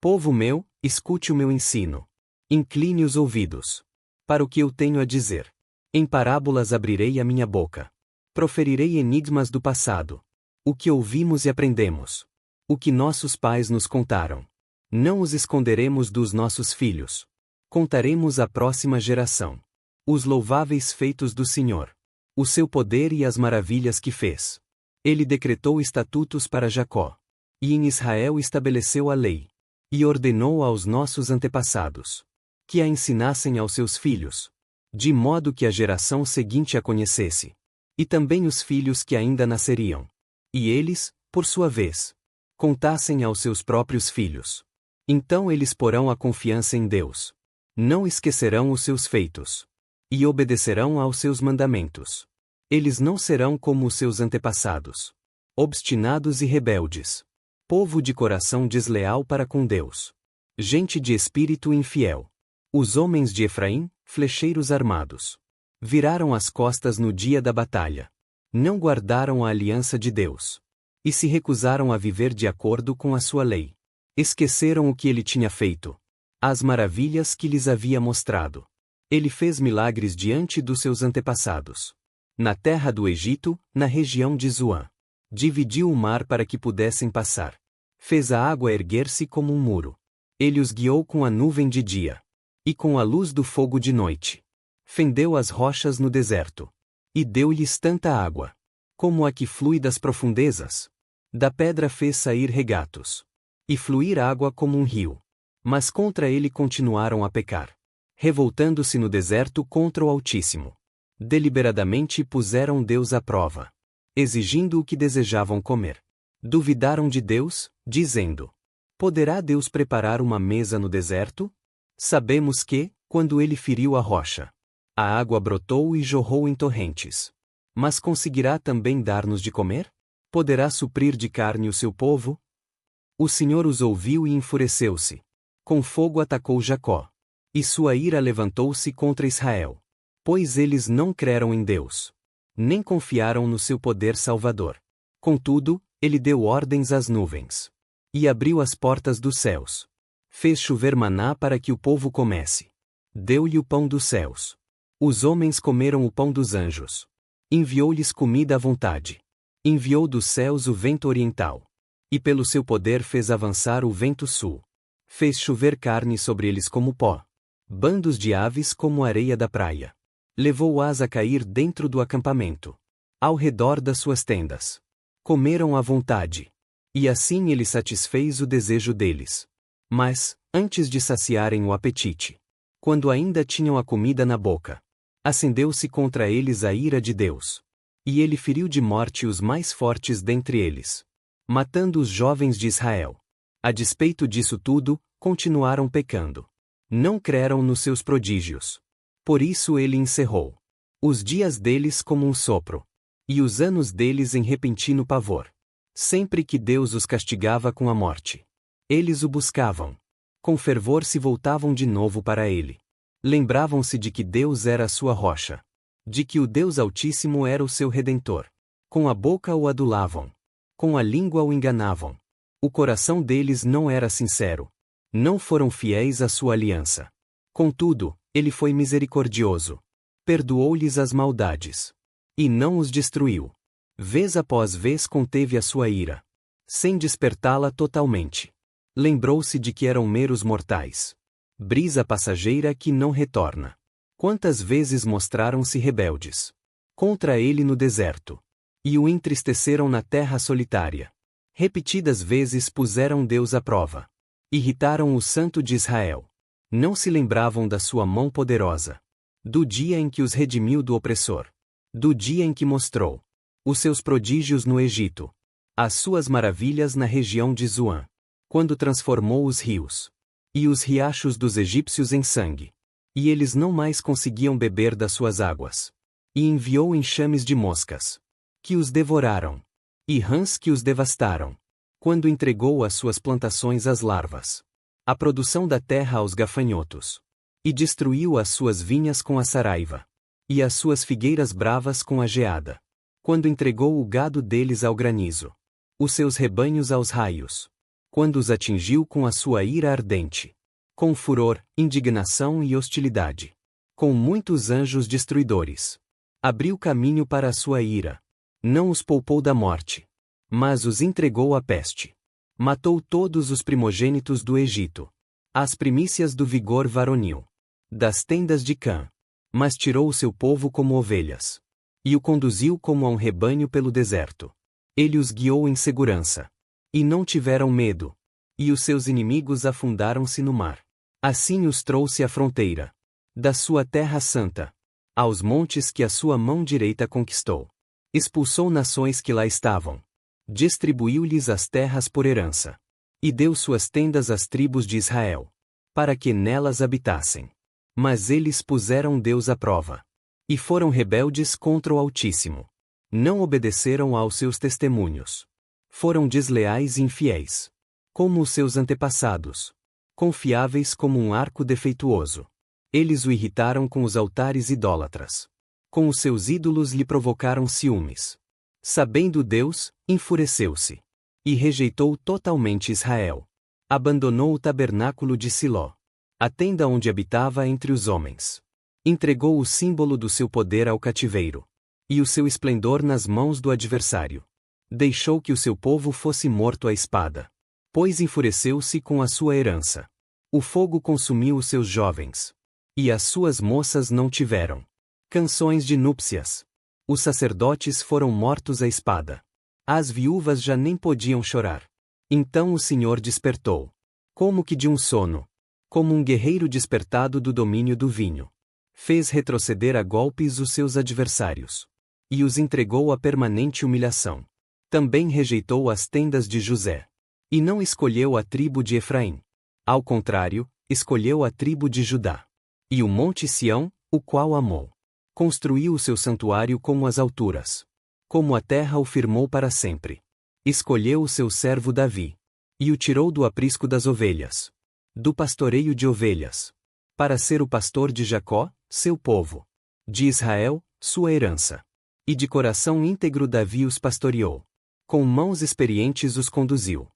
Povo meu, escute o meu ensino. Incline os ouvidos para o que eu tenho a dizer. Em parábolas abrirei a minha boca. Proferirei enigmas do passado. O que ouvimos e aprendemos. O que nossos pais nos contaram. Não os esconderemos dos nossos filhos. Contaremos à próxima geração os louváveis feitos do Senhor, o seu poder e as maravilhas que fez. Ele decretou estatutos para Jacó, e em Israel estabeleceu a lei, e ordenou aos nossos antepassados que a ensinassem aos seus filhos, de modo que a geração seguinte a conhecesse, e também os filhos que ainda nasceriam, e eles, por sua vez, contassem aos seus próprios filhos. Então eles porão a confiança em Deus. Não esquecerão os seus feitos. E obedecerão aos seus mandamentos. Eles não serão como os seus antepassados, obstinados e rebeldes, povo de coração desleal para com Deus, gente de espírito infiel. Os homens de Efraim, flecheiros armados, viraram as costas no dia da batalha. Não guardaram a aliança de Deus. E se recusaram a viver de acordo com a sua lei. Esqueceram o que ele tinha feito. As maravilhas que lhes havia mostrado. Ele fez milagres diante dos seus antepassados. Na terra do Egito, na região de Zoan. Dividiu o mar para que pudessem passar. Fez a água erguer-se como um muro. Ele os guiou com a nuvem de dia. E com a luz do fogo de noite. Fendeu as rochas no deserto. E deu-lhes tanta água, como a que flui das profundezas. Da pedra fez sair regatos. E fluir água como um rio. Mas contra ele continuaram a pecar, revoltando-se no deserto contra o Altíssimo. Deliberadamente puseram Deus à prova, exigindo o que desejavam comer. Duvidaram de Deus, dizendo: poderá Deus preparar uma mesa no deserto? Sabemos que, quando ele feriu a rocha, a água brotou e jorrou em torrentes. Mas conseguirá também dar-nos de comer? Poderá suprir de carne o seu povo? O Senhor os ouviu e enfureceu-se. Com fogo atacou Jacó. E sua ira levantou-se contra Israel. Pois eles não creram em Deus. Nem confiaram no seu poder salvador. Contudo, ele deu ordens às nuvens. E abriu as portas dos céus. Fez chover maná para que o povo comesse. Deu-lhe o pão dos céus. Os homens comeram o pão dos anjos. Enviou-lhes comida à vontade. Enviou dos céus o vento oriental. E pelo seu poder fez avançar o vento sul. Fez chover carne sobre eles como pó. Bandos de aves como areia da praia. Levou-as a cair dentro do acampamento. Ao redor das suas tendas. Comeram à vontade. E assim ele satisfez o desejo deles. Mas, antes de saciarem o apetite, quando ainda tinham a comida na boca, acendeu-se contra eles a ira de Deus. E ele feriu de morte os mais fortes dentre eles, matando os jovens de Israel. A despeito disso tudo, continuaram pecando. Não creram nos seus prodígios. Por isso ele encerrou os dias deles como um sopro, e os anos deles em repentino pavor. Sempre que Deus os castigava com a morte, eles o buscavam. Com fervor se voltavam de novo para ele. Lembravam-se de que Deus era a sua rocha, de que o Deus Altíssimo era o seu Redentor. Com a boca o adulavam, com a língua o enganavam. O coração deles não era sincero. Não foram fiéis à sua aliança. Contudo, ele foi misericordioso. Perdoou-lhes as maldades. E não os destruiu. Vez após vez conteve a sua ira, sem despertá-la totalmente. Lembrou-se de que eram meros mortais. Brisa passageira que não retorna. Quantas vezes mostraram-se rebeldes contra ele no deserto, e o entristeceram na terra solitária. Repetidas vezes puseram Deus à prova. Irritaram o Santo de Israel. Não se lembravam da sua mão poderosa, do dia em que os redimiu do opressor, do dia em que mostrou os seus prodígios no Egito, as suas maravilhas na região de Zoan, quando transformou os rios e os riachos dos egípcios em sangue, e eles não mais conseguiam beber das suas águas, e enviou enxames de moscas, que os devoraram, e rãs que os devastaram, quando entregou as suas plantações às larvas, a produção da terra aos gafanhotos, e destruiu as suas vinhas com a saraiva, e as suas figueiras bravas com a geada, quando entregou o gado deles ao granizo, os seus rebanhos aos raios, quando os atingiu com a sua ira ardente. Com furor, indignação e hostilidade. Com muitos anjos destruidores. Abriu caminho para a sua ira. Não os poupou da morte. Mas os entregou à peste. Matou todos os primogênitos do Egito. As primícias do vigor varonil. Das tendas de Cã. Mas tirou o seu povo como ovelhas. E o conduziu como a um rebanho pelo deserto. Ele os guiou em segurança. E não tiveram medo. E os seus inimigos afundaram-se no mar. Assim os trouxe à fronteira da sua terra santa, aos montes que a sua mão direita conquistou. Expulsou nações que lá estavam. Distribuiu-lhes as terras por herança. E deu suas tendas às tribos de Israel, para que nelas habitassem. Mas eles puseram Deus à prova. E foram rebeldes contra o Altíssimo. Não obedeceram aos seus testemunhos. Foram desleais e infiéis, como os seus antepassados. Confiáveis como um arco defeituoso. Eles o irritaram com os altares idólatras. Com os seus ídolos lhe provocaram ciúmes. Sabendo Deus, enfureceu-se. E rejeitou totalmente Israel. Abandonou o tabernáculo de Siló, a tenda onde habitava entre os homens. Entregou o símbolo do seu poder ao cativeiro. E o seu esplendor nas mãos do adversário. Deixou que o seu povo fosse morto à espada. Pois enfureceu-se com a sua herança. O fogo consumiu os seus jovens. E as suas moças não tiveram canções de núpcias. Os sacerdotes foram mortos à espada. As viúvas já nem podiam chorar. Então o Senhor despertou, como que de um sono. Como um guerreiro despertado do domínio do vinho. Fez retroceder a golpes os seus adversários. E os entregou à permanente humilhação. Também rejeitou as tendas de José. E não escolheu a tribo de Efraim. Ao contrário, escolheu a tribo de Judá. E o monte Sião, o qual amou. Construiu o seu santuário como as alturas. Como a terra o firmou para sempre. Escolheu o seu servo Davi. E o tirou do aprisco das ovelhas. Do pastoreio de ovelhas. Para ser o pastor de Jacó, seu povo. De Israel, sua herança. E de coração íntegro Davi os pastoreou. Com mãos experientes os conduziu.